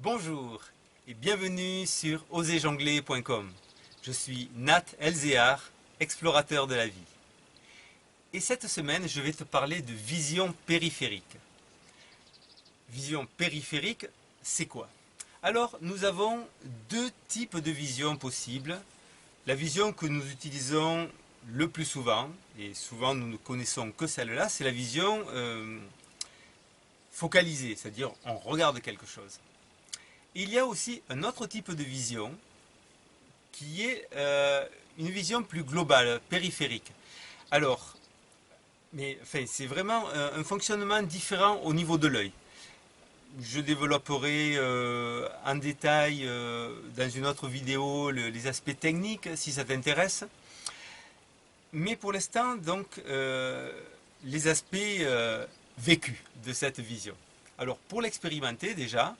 Bonjour et bienvenue sur oserjongler.com. Je suis Nat Elzéar, explorateur de la vie. Et cette semaine, je vais te parler de vision périphérique. Vision périphérique, c'est quoi? Alors, nous avons deux types de vision possibles. La vision que nous utilisons le plus souvent, et souvent nous ne connaissons que celle-là, c'est la vision focalisée, c'est-à-dire on regarde quelque chose. Il y a aussi un autre type de vision qui est une vision plus globale, périphérique. Alors, c'est vraiment un fonctionnement différent au niveau de l'œil. Je développerai en détail dans une autre vidéo les aspects techniques si ça t'intéresse. Mais pour l'instant, donc, les aspects vécus de cette vision. Alors, pour l'expérimenter déjà,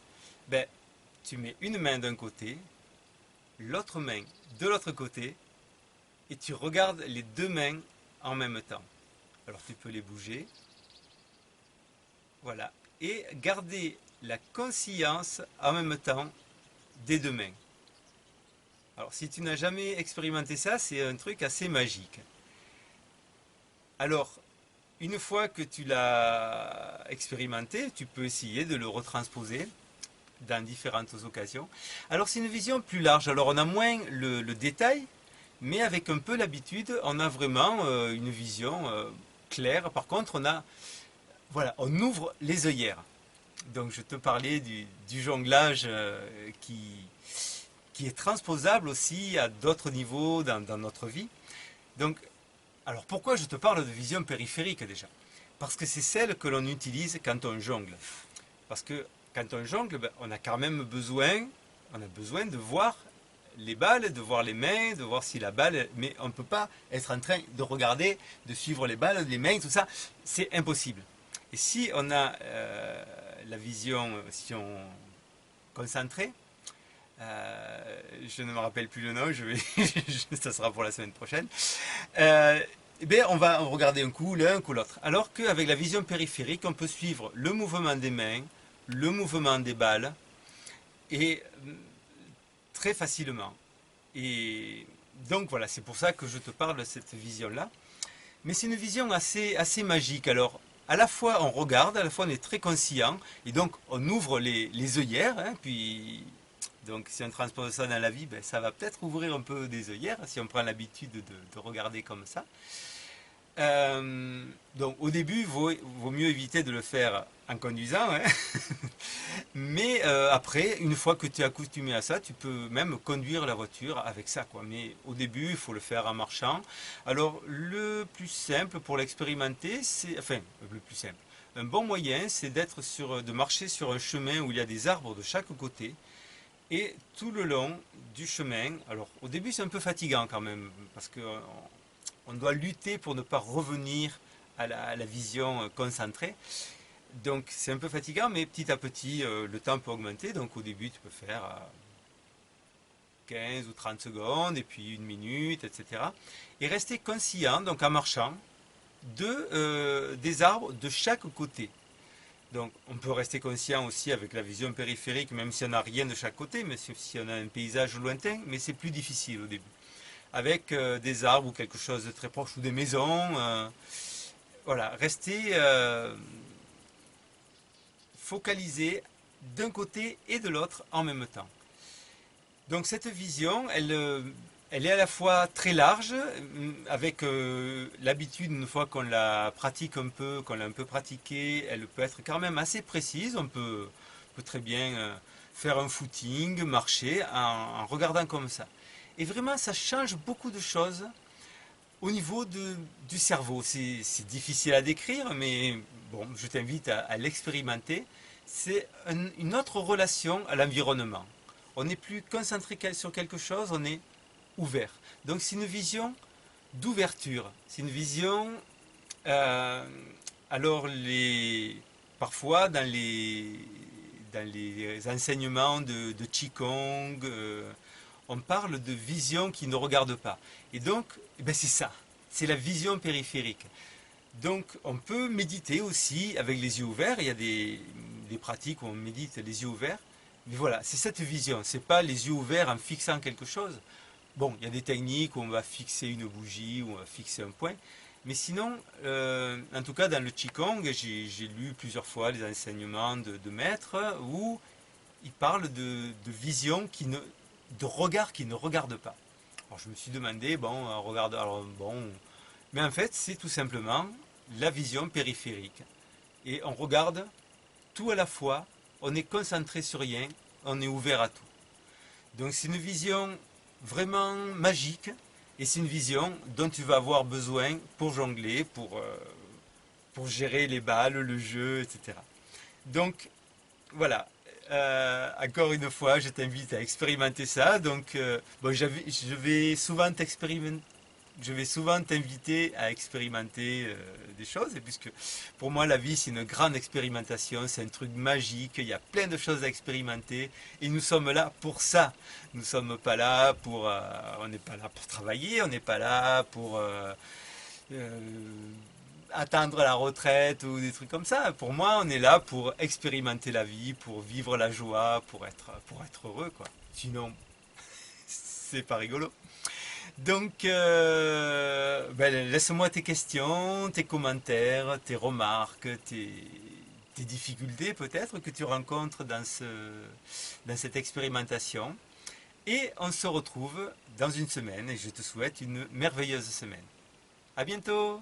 tu mets une main d'un côté, l'autre main de l'autre côté, et tu regardes les deux mains en même temps. Alors tu peux les bouger, voilà, et garder la conscience en même temps des deux mains. Alors si tu n'as jamais expérimenté ça, c'est un truc assez magique. Alors, une fois que tu l'as expérimenté, tu peux essayer de le retransposer dans différentes occasions. Alors c'est une vision plus large, alors on a moins le détail, mais avec un peu l'habitude, on a vraiment une vision claire. Par contre, on ouvre les œillères. Donc je te parlais du jonglage qui est transposable aussi à d'autres niveaux dans notre vie. Donc, alors pourquoi je te parle de vision périphérique déjà? Parce que c'est celle que l'on utilise quand on jongle. Parce que quand on jongle, on a quand même besoin de voir les balles, de voir les mains, de voir si la balle, mais on ne peut pas être en train de regarder, de suivre les balles, les mains, tout ça, c'est impossible. Et si on a la vision, si on concentrée, je ne me rappelle plus le nom, ça sera pour la semaine prochaine, on va regarder un coup l'un, un coup l'autre. Alors qu'avec la vision périphérique, on peut suivre le mouvement des mains, le mouvement des balles, et très facilement. Et donc voilà, c'est pour ça que je te parle de cette vision-là. Mais c'est une vision assez magique. Alors, à la fois on regarde, à la fois on est très conscient, et donc on ouvre les œillères, hein, puis donc si on transpose ça dans la vie, ça va peut-être ouvrir un peu des œillères, si on prend l'habitude de regarder comme ça. Donc au début, il vaut mieux éviter de le faire en conduisant, hein. Mais après, une fois que tu es accoutumé à ça, tu peux même conduire la voiture avec ça, quoi. Mais au début, il faut le faire en marchant. Alors le plus simple pour l'expérimenter, le plus simple, un bon moyen, c'est de marcher sur un chemin où il y a des arbres de chaque côté. Et tout le long du chemin, alors au début c'est un peu fatigant quand même, parce que on doit lutter pour ne pas revenir à la vision concentrée. Donc c'est un peu fatigant, mais petit à petit, le temps peut augmenter. Donc au début, tu peux faire 15 ou 30 secondes, et puis une minute, etc. Et rester conscient, donc en marchant, des arbres de chaque côté. Donc on peut rester conscient aussi avec la vision périphérique, même si on n'a rien de chaque côté, mais si on a un paysage lointain, mais c'est plus difficile au début. Avec des arbres ou quelque chose de très proche, ou des maisons, voilà, rester focalisé d'un côté et de l'autre en même temps. Donc cette vision, elle est à la fois très large, avec l'habitude, une fois qu'on la pratique un peu, qu'on l'a un peu pratiquée, elle peut être quand même assez précise. On peut très bien faire un footing, marcher en regardant comme ça. Et vraiment, ça change beaucoup de choses au niveau du cerveau. C'est difficile à décrire, mais bon, je t'invite à l'expérimenter. C'est une autre relation à l'environnement. On n'est plus concentré sur quelque chose, on est ouvert. Donc c'est une vision d'ouverture. C'est une vision... alors parfois dans les enseignements de Qigong, on parle de vision qui ne regarde pas. Et donc, c'est ça, c'est la vision périphérique. Donc, on peut méditer aussi avec les yeux ouverts. Il y a des pratiques où on médite les yeux ouverts. Mais voilà, c'est cette vision, c'est pas les yeux ouverts en fixant quelque chose. Bon, il y a des techniques où on va fixer une bougie, où on va fixer un point. Mais sinon, en tout cas dans le Qigong, j'ai lu plusieurs fois les enseignements de maîtres où ils parlent de vision de regard qui ne regarde pas. Alors je me suis demandé, bon, regarde, alors bon, mais en fait c'est tout simplement la vision périphérique. Et on regarde tout à la fois, on est concentré sur rien, on est ouvert à tout. Donc c'est une vision vraiment magique et c'est une vision dont tu vas avoir besoin pour jongler, pour gérer les balles, le jeu, etc. Donc voilà. Encore une fois, je t'invite à expérimenter ça. Donc, bon, je vais souvent t'inviter à expérimenter des choses, et puisque pour moi la vie c'est une grande expérimentation, c'est un truc magique, il y a plein de choses à expérimenter, et nous sommes là pour ça. Nous sommes pas là pour, on n'est pas là pour travailler, on n'est pas là pour euh, attendre la retraite ou des trucs comme ça. Pour moi, on est là pour expérimenter la vie, pour vivre la joie, pour être heureux, quoi. Sinon, c'est pas rigolo. Donc, ben, laisse-moi tes questions, tes commentaires, tes remarques, tes difficultés peut-être que tu rencontres dans cette expérimentation. Et on se retrouve dans une semaine et je te souhaite une merveilleuse semaine. À bientôt!